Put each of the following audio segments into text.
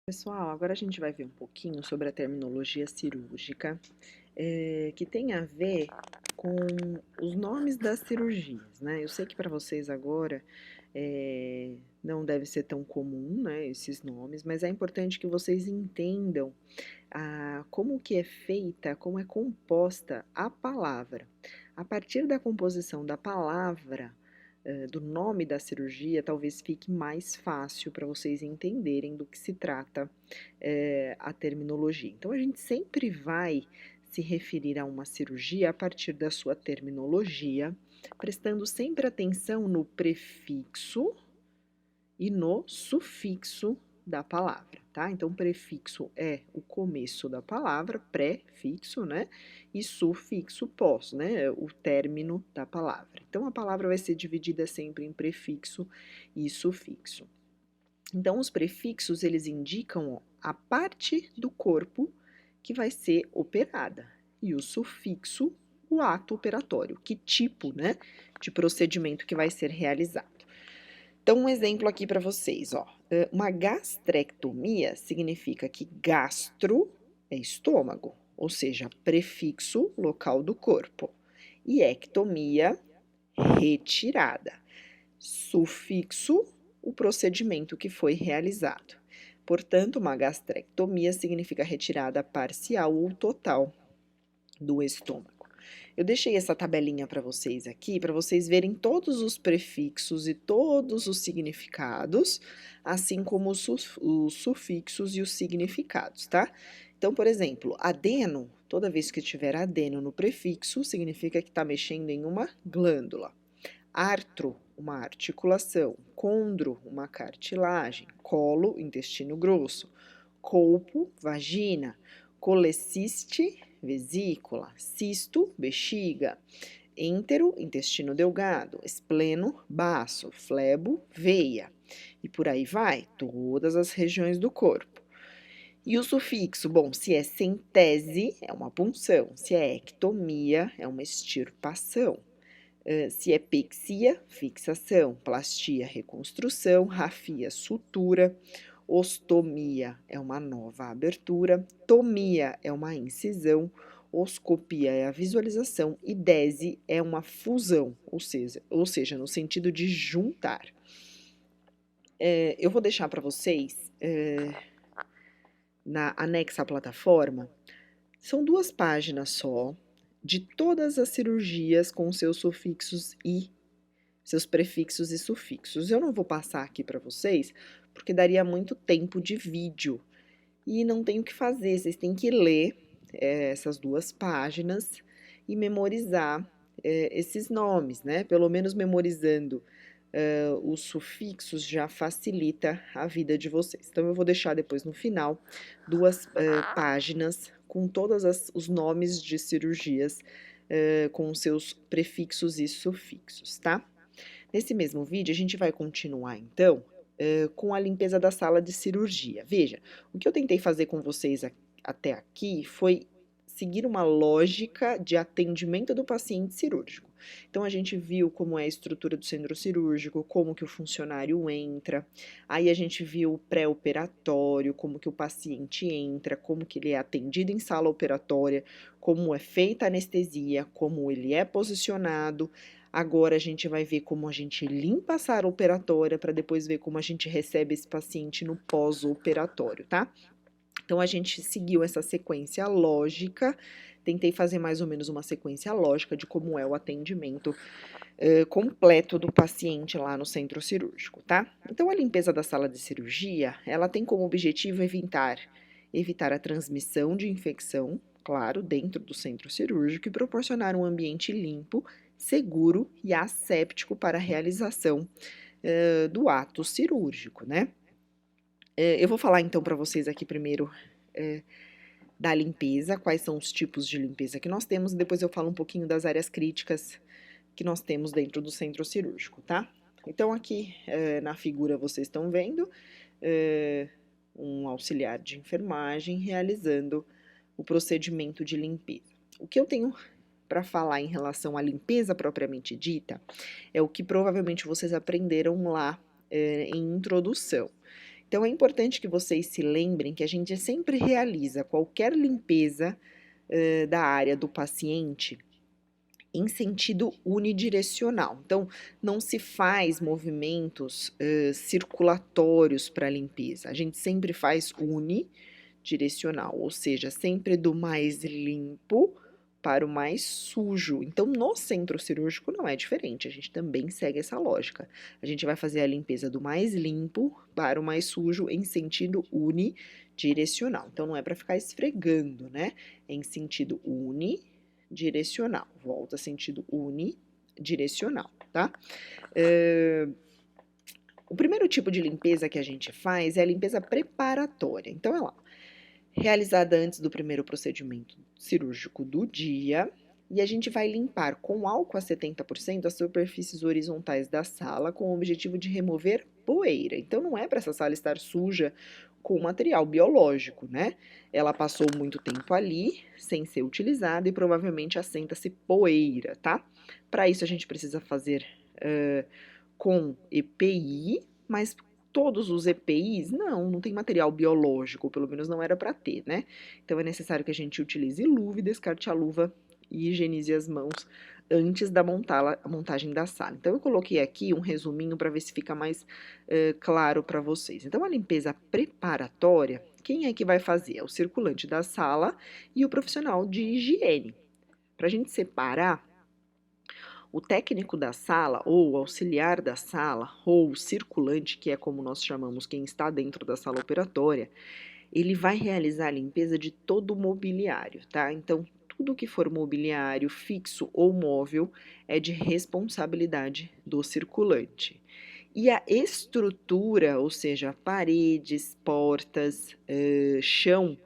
Pessoal, agora a gente vai ver um pouquinho sobre a terminologia cirúrgica, que tem a ver com os nomes das cirurgias, né? Eu sei que para vocês agora não deve ser tão comum, né, esses nomes, mas é importante que vocês entendam como que é feita, como é composta a palavra. A partir da composição da palavra, do nome da cirurgia, talvez fique mais fácil para vocês entenderem do que se trata a terminologia. Então, a gente sempre vai se referir a uma cirurgia a partir da sua terminologia, prestando sempre atenção no prefixo e no sufixo da palavra, tá? Então, prefixo é o começo da palavra, pré-fixo, né? E sufixo pós, né? O término da palavra. Então, a palavra vai ser dividida sempre em prefixo e sufixo. Então, os prefixos, eles indicam a parte do corpo que vai ser operada. E o sufixo, o ato operatório, que tipo, né, de procedimento que vai ser realizado. Então, um exemplo aqui para vocês, ó. Uma gastrectomia significa que gastro é estômago, ou seja, prefixo local do corpo. E ectomia, retirada. Sufixo, o procedimento que foi realizado. Portanto, uma gastrectomia significa retirada parcial ou total do estômago. Eu deixei essa tabelinha para vocês aqui, para vocês verem todos os prefixos e todos os significados, assim como os sufixos e os significados, tá? Então, por exemplo, adeno, toda vez que tiver adeno no prefixo, significa que está mexendo em uma glândula. Artro, uma articulação. Condro, uma cartilagem. Colo, intestino grosso. Colpo, vagina. Coleciste, vesícula. Cisto, bexiga. Entero, intestino delgado. Espleno, baço. Flebo, veia. E por aí vai, todas as regiões do corpo. E o sufixo, bom, se é centese, é uma punção. Se é ectomia, é uma extirpação. Se é pexia, fixação, plastia, reconstrução, rafia, sutura, ostomia é uma nova abertura, tomia é uma incisão, oscopia é a visualização e dese é uma fusão, ou seja, no sentido de juntar. Eu vou deixar para vocês, na anexa à plataforma, são 2 páginas só, de todas as cirurgias com seus sufixos e seus prefixos e sufixos. Eu não vou passar aqui para vocês, porque daria muito tempo de vídeo. E não tem o que fazer, vocês têm que ler essas 2 páginas e memorizar esses nomes, né? Pelo menos memorizando os sufixos já facilita a vida de vocês. Então, eu vou deixar depois no final 2 páginas com todos os nomes de cirurgias com seus prefixos e sufixos, tá? Nesse mesmo vídeo, a gente vai continuar, então, com a limpeza da sala de cirurgia. Veja, o que eu tentei fazer com vocês até aqui foi seguir uma lógica de atendimento do paciente cirúrgico. Então, a gente viu como é a estrutura do centro cirúrgico, como que o funcionário entra, aí a gente viu o pré-operatório, como que o paciente entra, como que ele é atendido em sala operatória, como é feita a anestesia, como ele é posicionado. Agora a gente vai ver como a gente limpa a sala operatória para depois ver como a gente recebe esse paciente no pós-operatório, tá? Então a gente seguiu essa sequência lógica, tentei fazer mais ou menos uma sequência lógica de como é o atendimento completo do paciente lá no centro cirúrgico, tá? Então a limpeza da sala de cirurgia, ela tem como objetivo evitar a transmissão de infecção, claro, dentro do centro cirúrgico e proporcionar um ambiente limpo, seguro e asséptico para a realização do ato cirúrgico, né? Eu vou falar então para vocês aqui primeiro da limpeza, quais são os tipos de limpeza que nós temos, e depois eu falo um pouquinho das áreas críticas que nós temos dentro do centro cirúrgico, tá? Então, aqui na figura vocês estão vendo um auxiliar de enfermagem realizando o procedimento de limpeza. O que eu tenho para falar em relação à limpeza propriamente dita é o que provavelmente vocês aprenderam lá em introdução, Então é importante que vocês se lembrem que a gente sempre realiza qualquer limpeza da área do paciente em sentido unidirecional. Então, não se faz movimentos circulatórios para a limpeza. A gente sempre faz unidirecional, ou seja, sempre do mais limpo para o mais sujo. Então, no centro cirúrgico não é diferente, a gente também segue essa lógica. A gente vai fazer a limpeza do mais limpo para o mais sujo em sentido unidirecional. Então, não é para ficar esfregando, né? É em sentido unidirecional. Volta sentido unidirecional, tá? O primeiro tipo de limpeza que a gente faz é a limpeza preparatória. Então, é lá, realizada antes do primeiro procedimento cirúrgico do dia, e a gente vai limpar com álcool a 70% as superfícies horizontais da sala com o objetivo de remover poeira. Então, não é para essa sala estar suja com material biológico, né? Ela passou muito tempo ali, sem ser utilizada, e provavelmente assenta-se poeira, tá? Para isso, a gente precisa fazer com EPI, mas todos os EPIs, não tem material biológico, pelo menos não era para ter, né? Então é necessário que a gente utilize luva e descarte a luva e higienize as mãos antes da montagem da sala. Então eu coloquei aqui um resuminho para ver se fica mais claro para vocês. Então a limpeza preparatória, quem é que vai fazer? É o circulante da sala e o profissional de higiene. Para a gente separar, o técnico da sala, ou o auxiliar da sala, ou o circulante, que é como nós chamamos quem está dentro da sala operatória, ele vai realizar a limpeza de todo o mobiliário, tá? Então, tudo que for mobiliário, fixo ou móvel, é de responsabilidade do circulante. E a estrutura, ou seja, paredes, portas, chão,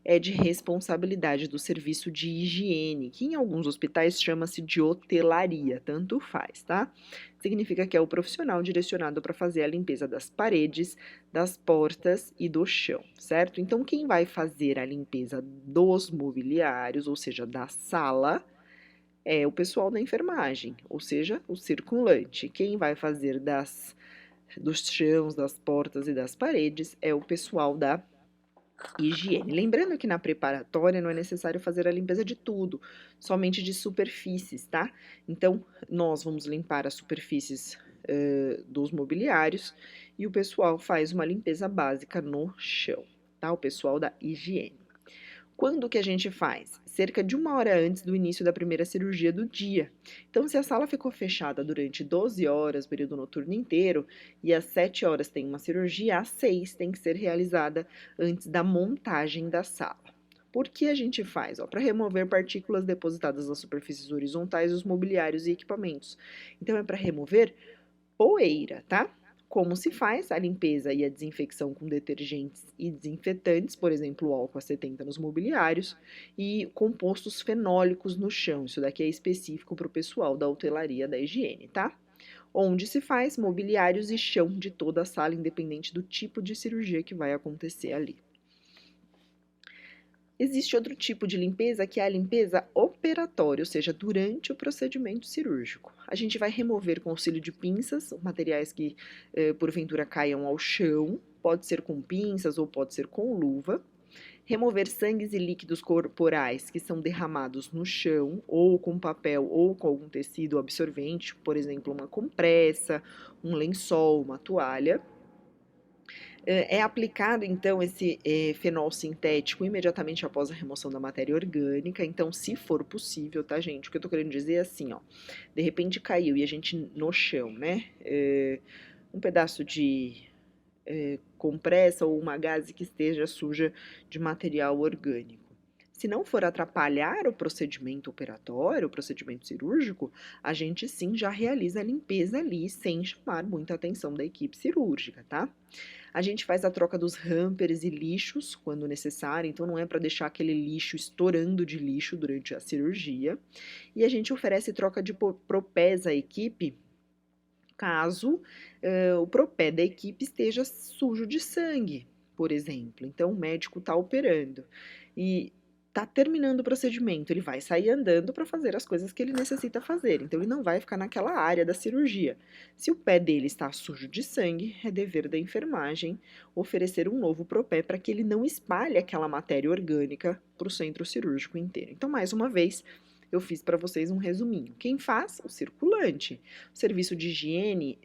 é de responsabilidade do serviço de higiene, que em alguns hospitais chama-se de hotelaria, tanto faz, tá? Significa que é o profissional direcionado para fazer a limpeza das paredes, das portas e do chão, certo? Então, quem vai fazer a limpeza dos mobiliários, ou seja, da sala, é o pessoal da enfermagem, ou seja, o circulante. Quem vai fazer dos chãos, das portas e das paredes é o pessoal da higiene. Lembrando que na preparatória não é necessário fazer a limpeza de tudo, somente de superfícies, tá? Então, nós vamos limpar as superfícies dos mobiliários e o pessoal faz uma limpeza básica no chão, tá? O pessoal da higiene. Quando que a gente faz? Cerca de 1 hora antes do início da primeira cirurgia do dia. Então, se a sala ficou fechada durante 12 horas, período noturno inteiro, e às 7 horas tem uma cirurgia, às 6 tem que ser realizada antes da montagem da sala. Por que a gente faz? Para remover partículas depositadas nas superfícies horizontais dos mobiliários e equipamentos. Então, é para remover poeira, tá? Como se faz a limpeza e a desinfecção com detergentes e desinfetantes, por exemplo, o álcool a 70 nos mobiliários e compostos fenólicos no chão. Isso daqui é específico para o pessoal da hotelaria da higiene, tá? Onde se faz mobiliários e chão de toda a sala, independente do tipo de cirurgia que vai acontecer ali. Existe outro tipo de limpeza que é a limpeza operatória, ou seja, durante o procedimento cirúrgico. A gente vai remover com auxílio de pinças, materiais que porventura caiam ao chão, pode ser com pinças ou pode ser com luva. Remover sangues e líquidos corporais que são derramados no chão, ou com papel ou com algum tecido absorvente, por exemplo, uma compressa, um lençol, uma toalha. É aplicado, então, esse fenol sintético imediatamente após a remoção da matéria orgânica. Então, se for possível, tá, gente? O que eu tô querendo dizer é assim, ó. De repente caiu e a gente no chão, né? Um pedaço de compressa ou uma gaze que esteja suja de material orgânico. Se não for atrapalhar o procedimento operatório, o procedimento cirúrgico, a gente sim já realiza a limpeza ali, sem chamar muita atenção da equipe cirúrgica, tá? A gente faz a troca dos hampers e lixos quando necessário, então não é para deixar aquele lixo estourando de lixo durante a cirurgia. E a gente oferece troca de propés à equipe caso o propé da equipe esteja sujo de sangue, por exemplo. Então o médico está operando. E tá terminando o procedimento, ele vai sair andando para fazer as coisas que ele necessita fazer. Então, ele não vai ficar naquela área da cirurgia. Se o pé dele está sujo de sangue, é dever da enfermagem oferecer um novo propé para que ele não espalhe aquela matéria orgânica para o centro cirúrgico inteiro. Então, mais uma vez, eu fiz para vocês um resuminho. Quem faz? O circulante. O serviço de higiene,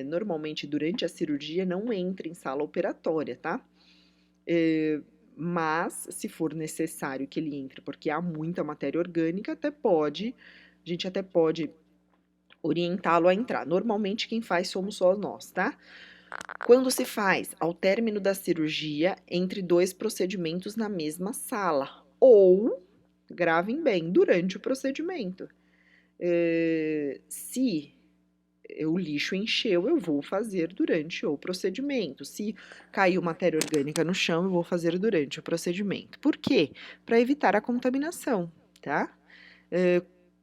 normalmente durante a cirurgia, não entra em sala operatória, tá? Mas, se for necessário que ele entre, porque há muita matéria orgânica, a gente até pode orientá-lo a entrar. Normalmente, quem faz somos só nós, tá? Quando se faz? Ao término da cirurgia, entre 2 procedimentos na mesma sala. Ou, gravem bem, durante o procedimento. Se o lixo encheu, eu vou fazer durante o procedimento. Se caiu matéria orgânica no chão, eu vou fazer durante o procedimento. Por quê? Para evitar a contaminação, tá?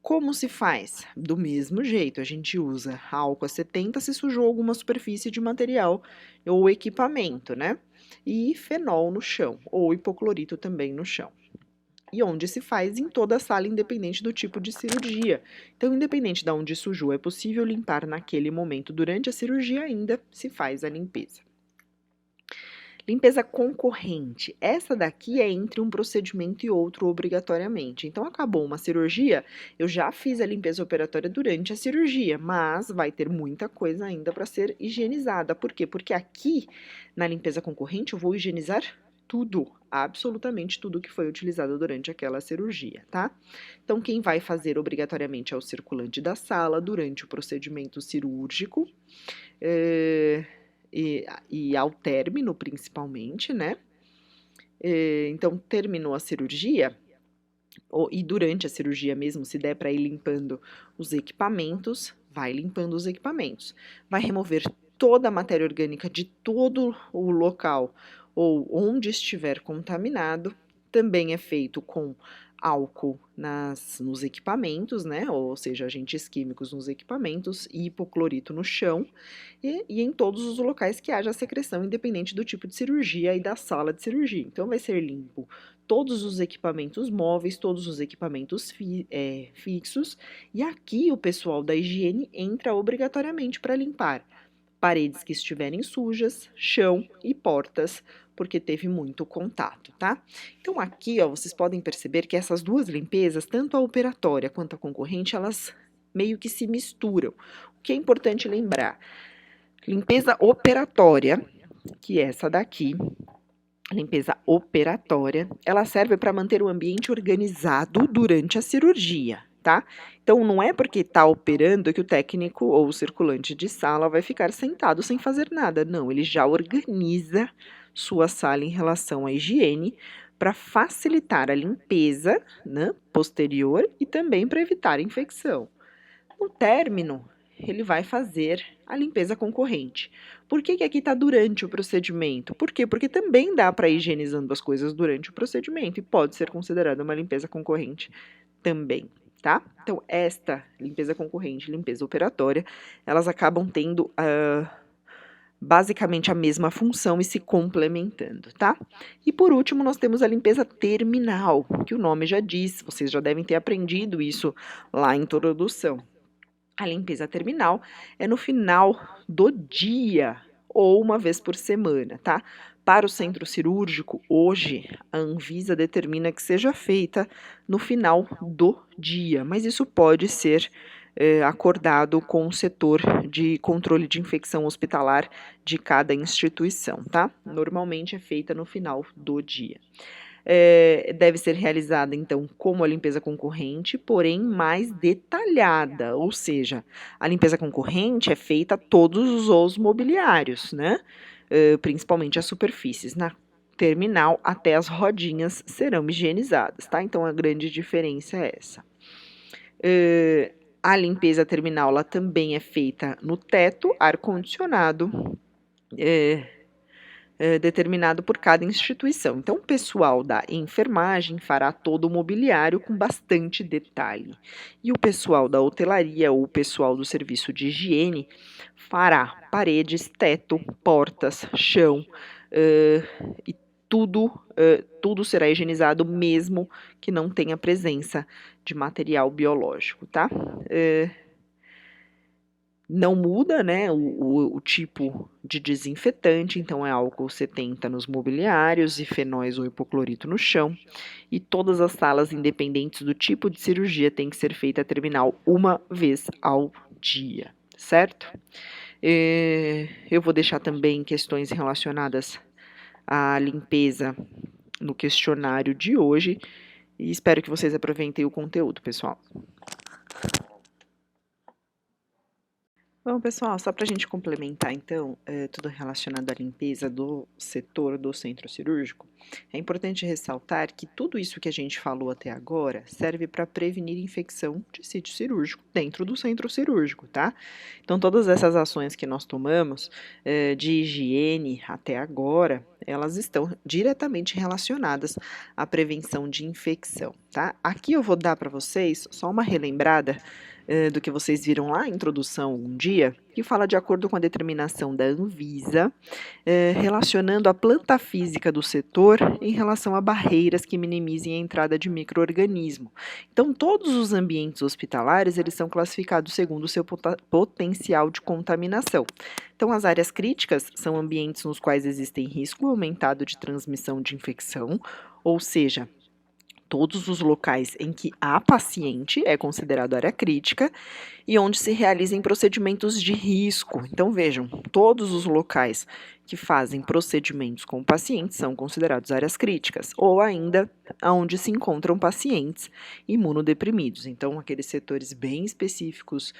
Como se faz? Do mesmo jeito, a gente usa álcool a 70 se sujou alguma superfície de material ou equipamento, né? E fenol no chão, ou hipoclorito também no chão. E onde se faz em toda a sala, independente do tipo de cirurgia. Então, independente de onde sujou, é possível limpar naquele momento. Durante a cirurgia ainda se faz a limpeza. Limpeza concorrente. Essa daqui é entre um procedimento e outro obrigatoriamente. Então, acabou uma cirurgia, eu já fiz a limpeza operatória durante a cirurgia, mas vai ter muita coisa ainda para ser higienizada. Por quê? Porque aqui, na limpeza concorrente, eu vou higienizar tudo, absolutamente tudo que foi utilizado durante aquela cirurgia, tá? Então, quem vai fazer obrigatoriamente é o circulante da sala durante o procedimento cirúrgico, e ao término, principalmente, né? Então, terminou a cirurgia, e durante a cirurgia mesmo, se der para ir limpando os equipamentos, vai limpando os equipamentos. Vai remover toda a matéria orgânica de todo o local ou onde estiver contaminado. Também é feito com álcool nos equipamentos, né? Ou seja, agentes químicos nos equipamentos e hipoclorito no chão e em todos os locais que haja secreção, independente do tipo de cirurgia e da sala de cirurgia. Então, vai ser limpo todos os equipamentos móveis, todos os equipamentos fixos, e aqui o pessoal da higiene entra obrigatoriamente para limpar paredes que estiverem sujas, chão e portas, porque teve muito contato, tá? Então, aqui, ó, vocês podem perceber que essas duas limpezas, tanto a operatória quanto a concorrente, elas meio que se misturam. O que é importante lembrar? Limpeza operatória, que é essa daqui, limpeza operatória, ela serve para manter o ambiente organizado durante a cirurgia, tá? Então, não é porque está operando que o técnico ou o circulante de sala vai ficar sentado sem fazer nada. Não, ele já organiza sua sala em relação à higiene para facilitar a limpeza, né, posterior e também para evitar infecção. No término, ele vai fazer a limpeza concorrente. Por que aqui está durante o procedimento? Por quê? Porque também dá para ir higienizando as coisas durante o procedimento e pode ser considerada uma limpeza concorrente também, tá? Então, esta limpeza concorrente e limpeza operatória, elas acabam tendo basicamente a mesma função e se complementando, tá? E por último, nós temos a limpeza terminal, que o nome já diz, vocês já devem ter aprendido isso lá em introdução. A limpeza terminal é no final do dia ou uma vez por semana, tá? Para o centro cirúrgico, hoje, a Anvisa determina que seja feita no final do dia, mas isso pode ser acordado com o setor de controle de infecção hospitalar de cada instituição, tá? Normalmente é feita no final do dia. Deve ser realizada, então, como a limpeza concorrente, porém mais detalhada, ou seja, a limpeza concorrente é feita a todos os mobiliários, né? Principalmente as superfícies. Na terminal, até as rodinhas serão higienizadas, tá? Então, a grande diferença é essa. A limpeza terminal, ela também é feita no teto, ar-condicionado, determinado por cada instituição. Então, o pessoal da enfermagem fará todo o mobiliário com bastante detalhe. E o pessoal da hotelaria ou o pessoal do serviço de higiene fará paredes, teto, portas, chão e tudo tudo será higienizado mesmo que não tenha presença de material biológico, tá? Não muda, né, o tipo de desinfetante, então é álcool 70 nos mobiliários e fenóis ou hipoclorito no chão. E todas as salas, independentes do tipo de cirurgia, têm que ser feita a terminal uma vez ao dia, certo? Eu vou deixar também questões relacionadas à limpeza no questionário de hoje e espero que vocês aproveitem o conteúdo, pessoal. Bom, pessoal, só para a gente complementar, então, tudo relacionado à limpeza do setor do centro cirúrgico, é importante ressaltar que tudo isso que a gente falou até agora serve para prevenir infecção de sítio cirúrgico dentro do centro cirúrgico, tá? Então, todas essas ações que nós tomamos de higiene até agora, elas estão diretamente relacionadas à prevenção de infecção, tá? Aqui eu vou dar para vocês só uma relembrada do que vocês viram lá, a introdução um dia, que fala de acordo com a determinação da Anvisa, relacionando a planta física do setor em relação a barreiras que minimizem a entrada de micro-organismo. Então, todos os ambientes hospitalares, eles são classificados segundo o seu potencial de contaminação. Então, as áreas críticas são ambientes nos quais existem risco aumentado de transmissão de infecção, ou seja, todos os locais em que há paciente é considerado área crítica e onde se realizem procedimentos de risco. Então, vejam, todos os locais que fazem procedimentos com pacientes são considerados áreas críticas, ou ainda onde se encontram pacientes imunodeprimidos. Então, aqueles setores bem específicos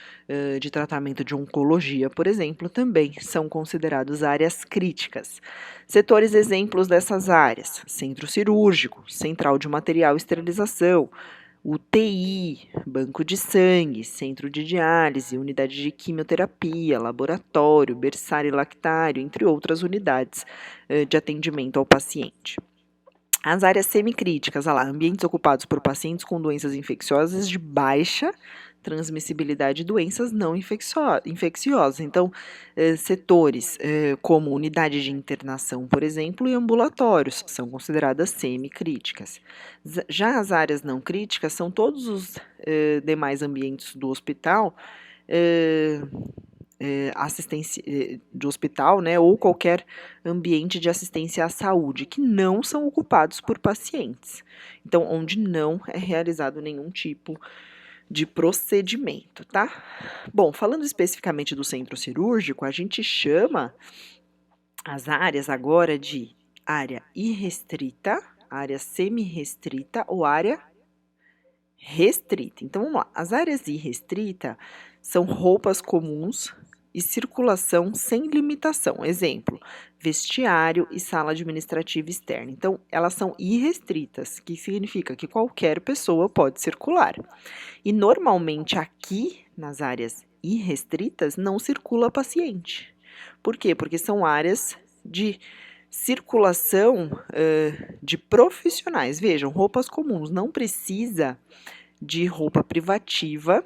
de tratamento de oncologia, por exemplo, também são considerados áreas críticas. Setores exemplos dessas áreas: centro cirúrgico, central de material e esterilização, UTI, banco de sangue, centro de diálise, unidade de quimioterapia, laboratório, berçário e lactário, entre outras unidades de atendimento ao paciente. As áreas semicríticas, ambientes ocupados por pacientes com doenças infecciosas de baixa transmissibilidade e doenças não infecciosas. Então, setores como unidade de internação, por exemplo, e ambulatórios são consideradas semicríticas. Já as áreas não críticas são todos os demais ambientes do hospital, assistência de hospital, né, ou qualquer ambiente de assistência à saúde que não são ocupados por pacientes. Então, onde não é realizado nenhum tipo de procedimento, tá? Bom, falando especificamente do centro cirúrgico, a gente chama as áreas agora de área irrestrita, área semi-restrita ou área restrita. Então, vamos lá. As áreas irrestrita são roupas comuns e circulação sem limitação. Exemplo, vestiário e sala administrativa externa. Então, elas são irrestritas, que significa que qualquer pessoa pode circular. E normalmente aqui, nas áreas irrestritas, não circula paciente. Por quê? Porque são áreas de circulação de profissionais. Vejam, roupas comuns, não precisa de roupa privativa,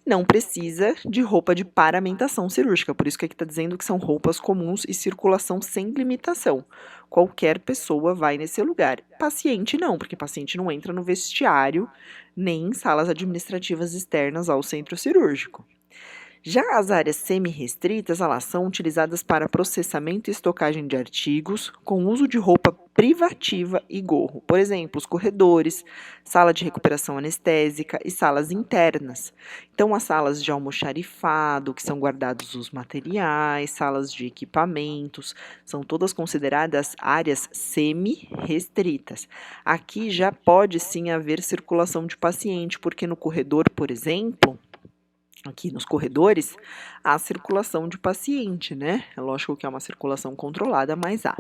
não precisa de roupa de paramentação cirúrgica, por isso que aqui está dizendo que são roupas comuns e circulação sem limitação. Qualquer pessoa vai nesse lugar. Paciente não, porque paciente não entra no vestiário nem em salas administrativas externas ao centro cirúrgico. Já as áreas semi-restritas, elas são utilizadas para processamento e estocagem de artigos com uso de roupa privativa e gorro. Por exemplo, os corredores, sala de recuperação anestésica e salas internas. Então, as salas de almoxarifado, que são guardados os materiais, salas de equipamentos, são todas consideradas áreas semi-restritas. Aqui já pode sim haver circulação de paciente, porque no corredor, por exemplo, aqui nos corredores, há circulação de paciente, né? É lógico que é uma circulação controlada, mas há.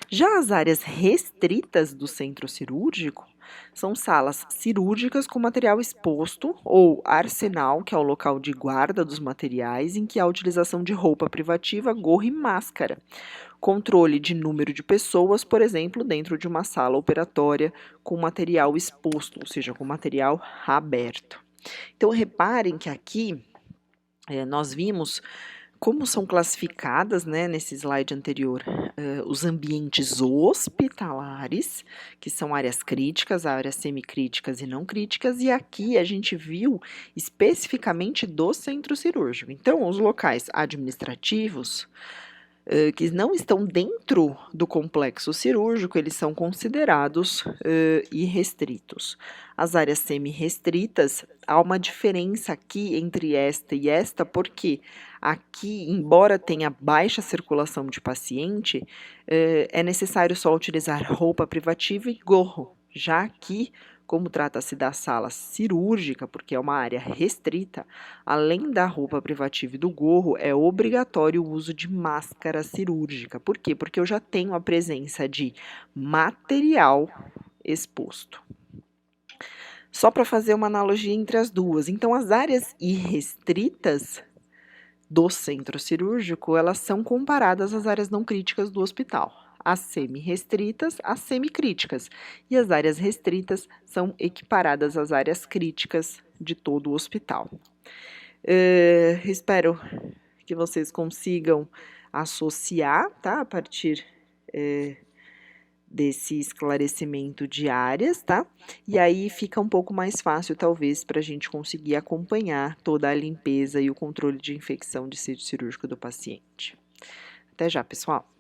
Já as áreas restritas do centro cirúrgico são salas cirúrgicas com material exposto ou arsenal, que é o local de guarda dos materiais, em que há utilização de roupa privativa, gorro e máscara. Controle de número de pessoas, por exemplo, dentro de uma sala operatória com material exposto, ou seja, com material aberto. Então, reparem que aqui nós vimos Como são classificadas, né, nesse slide anterior, os ambientes hospitalares, que são áreas críticas, áreas semicríticas e não críticas, e aqui a gente viu especificamente do centro cirúrgico. Então, os locais administrativos, que não estão dentro do complexo cirúrgico, eles são considerados irrestritos. As áreas semi-restritas, há uma diferença aqui entre esta e esta, porque aqui, embora tenha baixa circulação de paciente, é necessário só utilizar roupa privativa e gorro. Já aqui, como trata-se da sala cirúrgica, porque é uma área restrita, além da roupa privativa e do gorro, é obrigatório o uso de máscara cirúrgica. Por quê? Porque eu já tenho a presença de material exposto. Só para fazer uma analogia entre as duas. Então, as áreas irrestritas do centro cirúrgico, elas são comparadas às áreas não críticas do hospital. As semi-restritas, às semicríticas. E as áreas restritas são equiparadas às áreas críticas de todo o hospital. Espero que vocês consigam associar, tá? A partir desse esclarecimento de áreas, tá? E aí fica um pouco mais fácil, talvez, para a gente conseguir acompanhar toda a limpeza e o controle de infecção de sítio cirúrgico do paciente. Até já, pessoal!